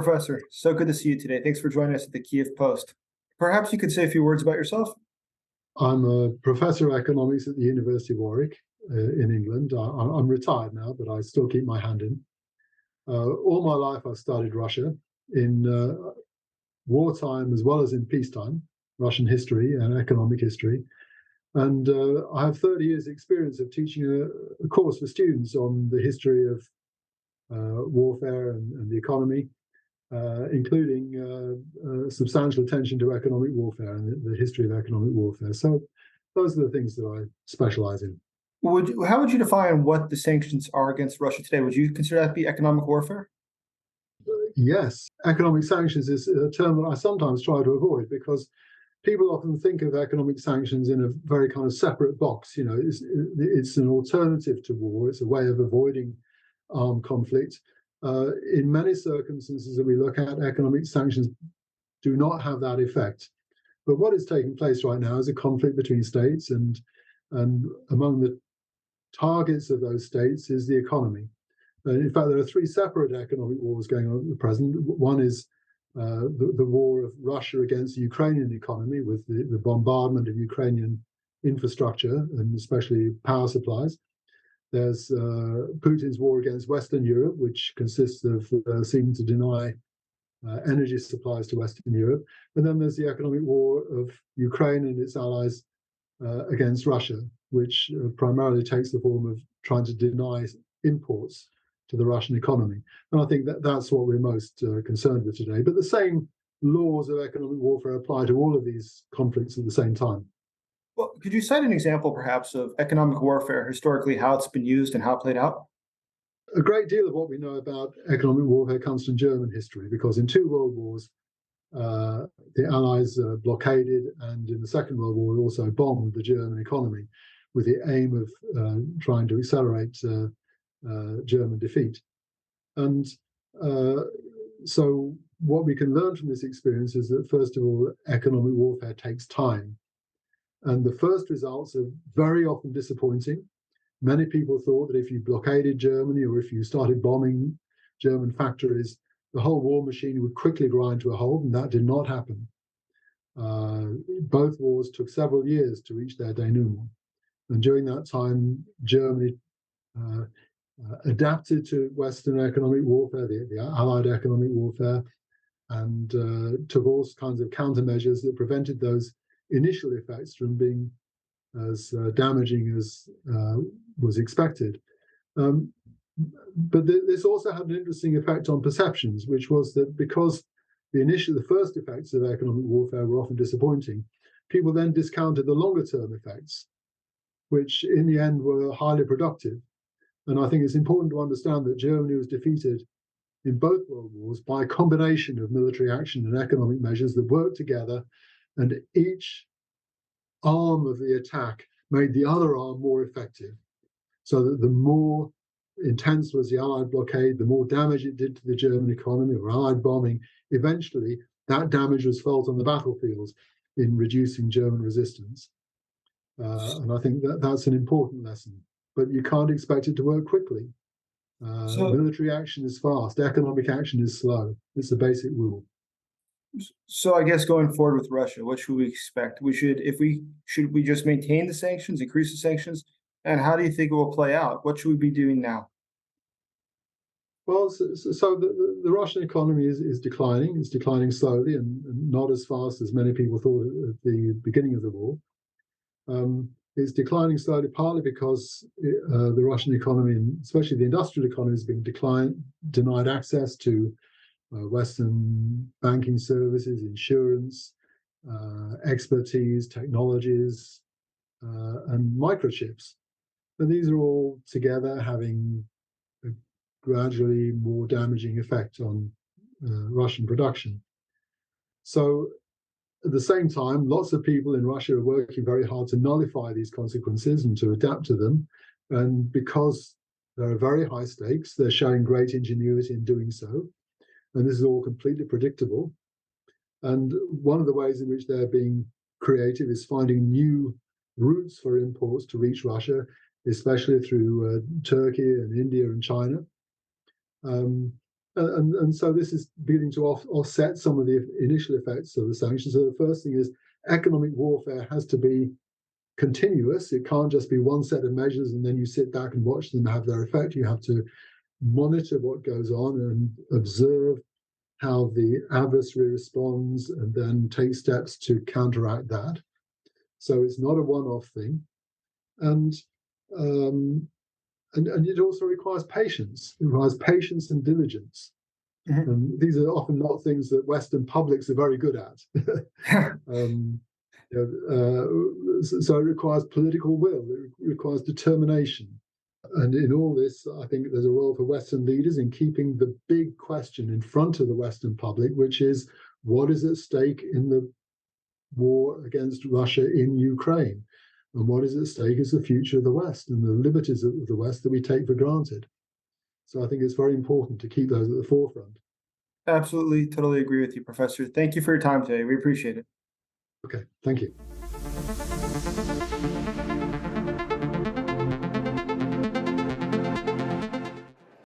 Professor, so good to see you today. Thanks for joining us at the Kyiv Post. Perhaps you could say a few words about yourself? I'm a professor of economics at the University of Warwick in England. I'm retired now, but I still keep my hand in. All my life, I've studied Russia in wartime as well as in peacetime, Russian history and economic history. And I have 30 years' experience of teaching a course for students on the history of warfare and the economy, including substantial attention to economic warfare and the history of economic warfare. So those are the things that I specialize in. How would you define what the sanctions are against Russia today? Would you consider that to be economic warfare? Yes, economic sanctions is a term that I sometimes try to avoid because people often think of economic sanctions in a very kind of separate box. You know, it's an alternative to war. It's a way of avoiding armed conflict. In many circumstances that we look at, economic sanctions do not have that effect. But what is taking place right now is a conflict between states, and among the targets of those states is the economy. In fact, there are three separate economic wars going on at the present. One is the war of Russia against the Ukrainian economy with the bombardment of Ukrainian infrastructure and especially power supplies. There's Putin's war against Western Europe, which consists of seeking to deny energy supplies to Western Europe. And then there's the economic war of Ukraine and its allies against Russia, which primarily takes the form of trying to deny imports to the Russian economy. And I think that's what we're most concerned with today. But the same laws of economic warfare apply to all of these conflicts at the same time. Well, could you cite an example, perhaps, of economic warfare historically, how it's been used and how it played out? A great deal of what we know about economic warfare comes from German history, because in two world wars, the Allies blockaded, and in the Second World War also bombed the German economy with the aim of trying to accelerate German defeat. And so what we can learn from this experience is that, first of all, economic warfare takes time. And the first results are very often disappointing. Many people thought that if you blockaded Germany or if you started bombing German factories, the whole war machine would quickly grind to a halt, and that did not happen. Both wars took several years to reach their denouement. And during that time, Germany adapted to Western economic warfare, the Allied economic warfare, and took all kinds of countermeasures that prevented those initial effects from being as damaging as was expected. But this also had an interesting effect on perceptions, which was that because the first effects of economic warfare were often disappointing, people then discounted the longer term effects, which in the end were highly productive. And I think it's important to understand that Germany was defeated in both world wars by a combination of military action and economic measures that worked together, and each arm of the attack made the other arm more effective. So that the more intense was the Allied blockade, the more damage it did to the German economy, or Allied bombing. Eventually, that damage was felt on the battlefields in reducing German resistance. And I think that's an important lesson. But you can't expect it to work quickly. Military action is fast, economic action is slow. It's a basic rule. So I guess going forward with Russia, what should we expect? Should we just maintain the sanctions, increase the sanctions? And how do you think it will play out? What should we be doing now? Well, so the Russian economy is declining. It's declining slowly and not as fast as many people thought at the beginning of the war. It's declining slowly, partly because the Russian economy, and especially the industrial economy, is being denied access to Western banking services, insurance, expertise, technologies, and microchips. And these are all together having a gradually more damaging effect on Russian production. So at the same time, lots of people in Russia are working very hard to nullify these consequences and to adapt to them. And because there are very high stakes, they're showing great ingenuity in doing so. And this is all completely predictable. And one of the ways in which they're being creative is finding new routes for imports to reach Russia, especially through Turkey and India and China. And so this is beginning to offset some of the initial effects of the sanctions. So the first thing is economic warfare has to be continuous. It can't just be one set of measures and then you sit back and watch them have their effect. You have to monitor what goes on and observe how the adversary responds and then take steps to counteract that. So it's not a one-off thing. And it also requires patience. It requires patience and diligence. Mhm. And these are often not things that Western publics are very good at. So it requires political will. It requires determination. And in all this, I think there's a role for Western leaders in keeping the big question in front of the Western public, which is what is at stake in the war against Russia in Ukraine? And what is at stake is the future of the West and the liberties of the West that we take for granted. So I think it's very important to keep those at the forefront. Absolutely, totally agree with you, Professor. Thank you for your time today. We appreciate it. Okay, thank you.